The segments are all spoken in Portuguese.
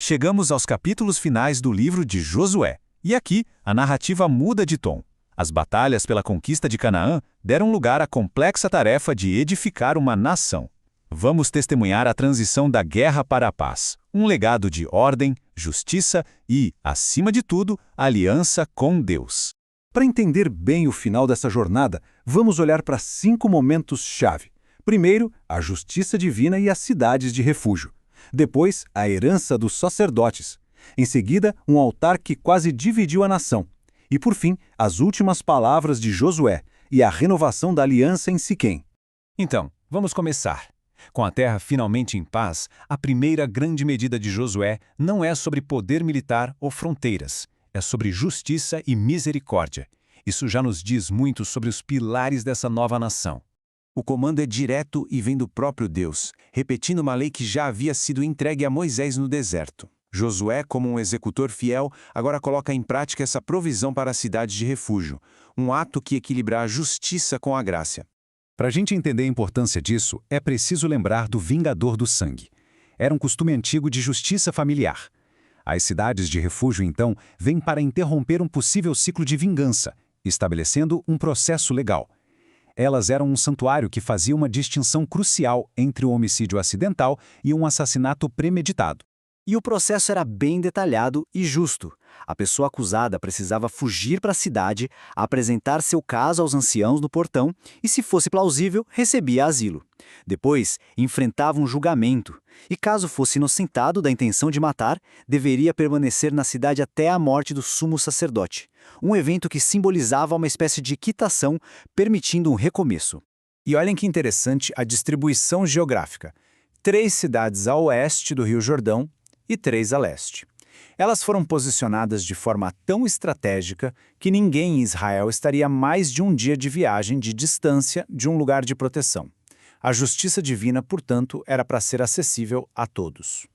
Chegamos aos capítulos finais do livro de Josué, e aqui a narrativa muda de tom. As batalhas pela conquista de Canaã deram lugar à complexa tarefa de edificar uma nação. Vamos testemunhar a transição da guerra para a paz, um legado de ordem, justiça e, acima de tudo, aliança com Deus. Para entender bem o final dessa jornada, vamos olhar para 5 momentos-chave. Primeiro, a justiça divina e as cidades de refúgio. Depois, a herança dos sacerdotes. Em seguida, um altar que quase dividiu a nação. E, por fim, as últimas palavras de Josué e a renovação da aliança em Siquém. Então, vamos começar. Com a terra finalmente em paz, a primeira grande medida de Josué não é sobre poder militar ou fronteiras, é sobre justiça e misericórdia. Isso já nos diz muito sobre os pilares dessa nova nação. O comando é direto e vem do próprio Deus, repetindo uma lei que já havia sido entregue a Moisés no deserto. Josué, como um executor fiel, agora coloca em prática essa provisão para as cidades de refúgio, um ato que equilibra a justiça com a graça. Para a gente entender a importância disso, é preciso lembrar do vingador do sangue. Era um costume antigo de justiça familiar. As cidades de refúgio, então, vêm para interromper um possível ciclo de vingança, estabelecendo um processo legal. Elas eram um santuário que fazia uma distinção crucial entre um homicídio acidental e um assassinato premeditado. E o processo era bem detalhado e justo. A pessoa acusada precisava fugir para a cidade, apresentar seu caso aos anciãos no portão e, se fosse plausível, recebia asilo. Depois, enfrentava um julgamento e, caso fosse inocentado da intenção de matar, deveria permanecer na cidade até a morte do sumo sacerdote. Um evento que simbolizava uma espécie de quitação, permitindo um recomeço. E olhem que interessante a distribuição geográfica. 3 cidades a oeste do Rio Jordão e 3 a leste. Elas foram posicionadas de forma tão estratégica que ninguém em Israel estaria a mais de um dia de viagem de distância de um lugar de proteção. A justiça divina, portanto, era para ser acessível a todos.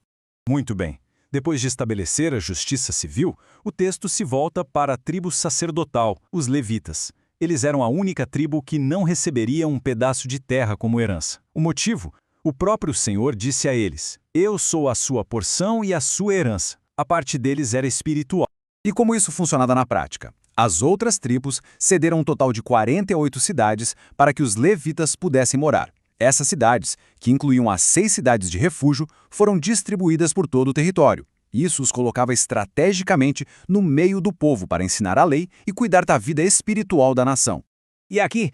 Muito bem. Depois de estabelecer a justiça civil, o texto se volta para a tribo sacerdotal, os levitas. Eles eram a única tribo que não receberia um pedaço de terra como herança. O motivo? O próprio Senhor disse a eles: "Eu sou a sua porção e a sua herança." A parte deles era espiritual. E como isso funcionava na prática? As outras tribos cederam um total de 48 cidades para que os levitas pudessem morar. Essas cidades, que incluíam as 6 cidades de refúgio, foram distribuídas por todo o território. Isso os colocava estrategicamente no meio do povo para ensinar a lei e cuidar da vida espiritual da nação. E aqui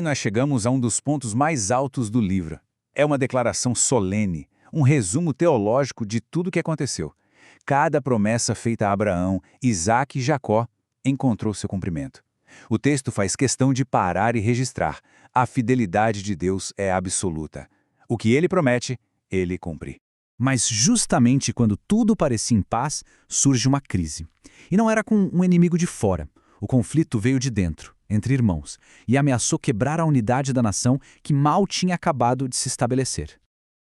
nós chegamos a um dos pontos mais altos do livro. É uma declaração solene, um resumo teológico de tudo o que aconteceu. Cada promessa feita a Abraão, Isaque e Jacó encontrou seu cumprimento. O texto faz questão de parar e registrar. A fidelidade de Deus é absoluta. O que ele promete, ele cumpre. Mas justamente quando tudo parecia em paz, surge uma crise. E não era com um inimigo de fora. O conflito veio de dentro, entre irmãos, e ameaçou quebrar a unidade da nação que mal tinha acabado de se estabelecer.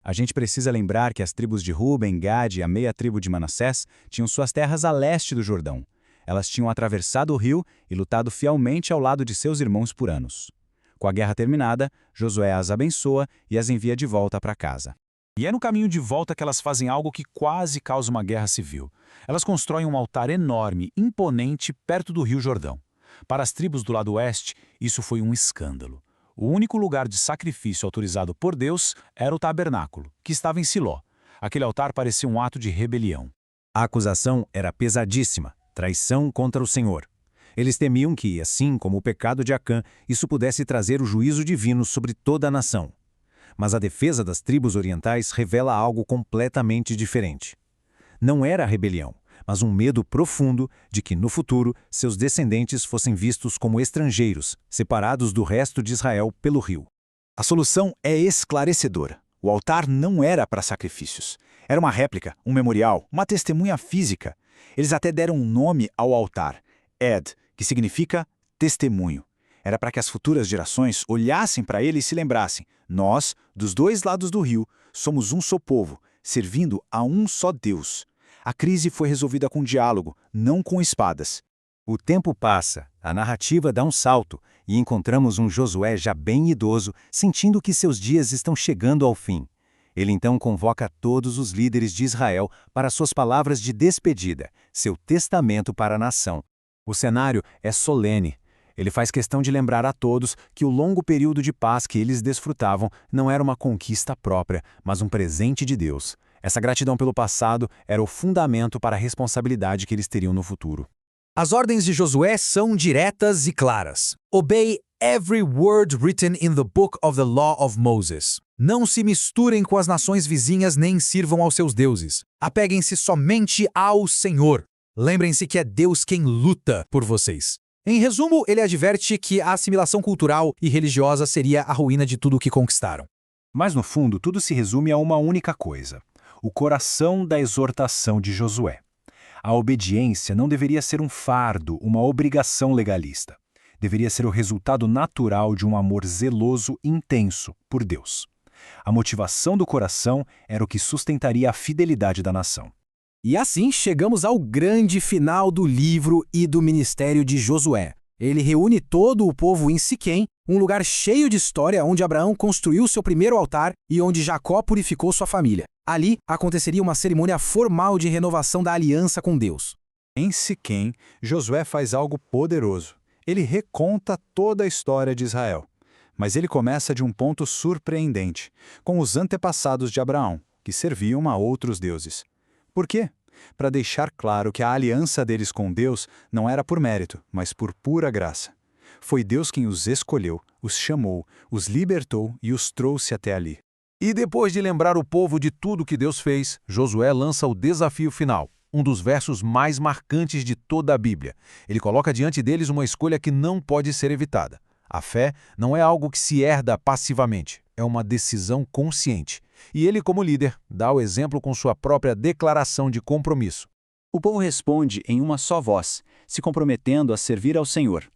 A gente precisa lembrar que as tribos de Ruben, Gade e a meia tribo de Manassés tinham suas terras a leste do Jordão. Elas tinham atravessado o rio e lutado fielmente ao lado de seus irmãos por anos. Com a guerra terminada, Josué as abençoa e as envia de volta para casa. E é no caminho de volta que elas fazem algo que quase causa uma guerra civil. Elas constroem um altar enorme, imponente, perto do Rio Jordão. Para as tribos do lado oeste, isso foi um escândalo. O único lugar de sacrifício autorizado por Deus era o tabernáculo, que estava em Siló. Aquele altar parecia um ato de rebelião. A acusação era pesadíssima, traição contra o Senhor. Eles temiam que, assim como o pecado de Acã, isso pudesse trazer o juízo divino sobre toda a nação. Mas a defesa das tribos orientais revela algo completamente diferente. Não era a rebelião, mas um medo profundo de que, no futuro, seus descendentes fossem vistos como estrangeiros, separados do resto de Israel pelo rio. A solução é esclarecedora. O altar não era para sacrifícios. Era uma réplica, um memorial, uma testemunha física. Eles até deram um nome ao altar, Ed, que significa testemunho. Era para que as futuras gerações olhassem para ele e se lembrassem: nós, dos dois lados do rio, somos um só povo, servindo a um só Deus. A crise foi resolvida com diálogo, não com espadas. O tempo passa, a narrativa dá um salto e encontramos um Josué já bem idoso, sentindo que seus dias estão chegando ao fim. Ele então convoca todos os líderes de Israel para suas palavras de despedida, seu testamento para a nação. O cenário é solene. Ele faz questão de lembrar a todos que o longo período de paz que eles desfrutavam não era uma conquista própria, mas um presente de Deus. Essa gratidão pelo passado era o fundamento para a responsabilidade que eles teriam no futuro. As ordens de Josué são diretas e claras. Obey every word written in the book of the law of Moses. Não se misturem com as nações vizinhas nem sirvam aos seus deuses. Apeguem-se somente ao Senhor. Lembrem-se que é Deus quem luta por vocês. Em resumo, ele adverte que a assimilação cultural e religiosa seria a ruína de tudo o que conquistaram. Mas no fundo, tudo se resume a uma única coisa: o coração da exortação de Josué. A obediência não deveria ser um fardo, uma obrigação legalista. Deveria ser o resultado natural de um amor zeloso e intenso por Deus. A motivação do coração era o que sustentaria a fidelidade da nação. E assim chegamos ao grande final do livro e do ministério de Josué. Ele reúne todo o povo em Siquém, um lugar cheio de história onde Abraão construiu seu primeiro altar e onde Jacó purificou sua família. Ali aconteceria uma cerimônia formal de renovação da aliança com Deus. Em Siquém, Josué faz algo poderoso. Ele reconta toda a história de Israel. Mas ele começa de um ponto surpreendente, com os antepassados de Abraão, que serviam a outros deuses. Por quê? Para deixar claro que a aliança deles com Deus não era por mérito, mas por pura graça. Foi Deus quem os escolheu, os chamou, os libertou e os trouxe até ali. E depois de lembrar o povo de tudo que Deus fez, Josué lança o desafio final, um dos versos mais marcantes de toda a Bíblia. Ele coloca diante deles uma escolha que não pode ser evitada. A fé não é algo que se herda passivamente, é uma decisão consciente. E ele, como líder, dá o exemplo com sua própria declaração de compromisso. O povo responde em uma só voz, se comprometendo a servir ao Senhor.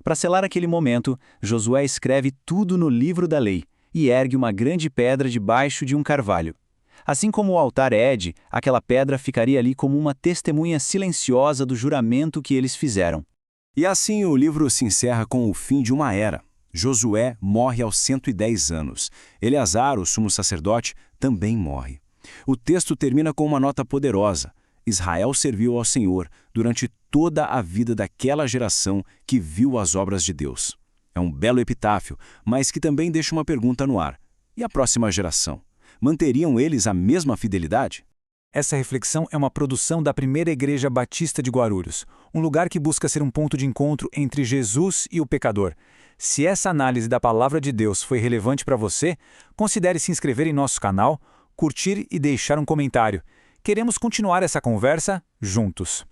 Para selar aquele momento, Josué escreve tudo no livro da lei e ergue uma grande pedra debaixo de um carvalho. Assim como o altar Ed, aquela pedra ficaria ali como uma testemunha silenciosa do juramento que eles fizeram. E assim o livro se encerra com o fim de uma era. Josué morre aos 110 anos. Eleazar, o sumo sacerdote, também morre. O texto termina com uma nota poderosa. Israel serviu ao Senhor durante toda a vida daquela geração que viu as obras de Deus. É um belo epitáfio, mas que também deixa uma pergunta no ar. E a próxima geração? Manteriam eles a mesma fidelidade? Essa reflexão é uma produção da Primeira Igreja Batista de Guarulhos, um lugar que busca ser um ponto de encontro entre Jesus e o pecador. Se essa análise da Palavra de Deus foi relevante para você, considere se inscrever em nosso canal, curtir e deixar um comentário. Queremos continuar essa conversa juntos.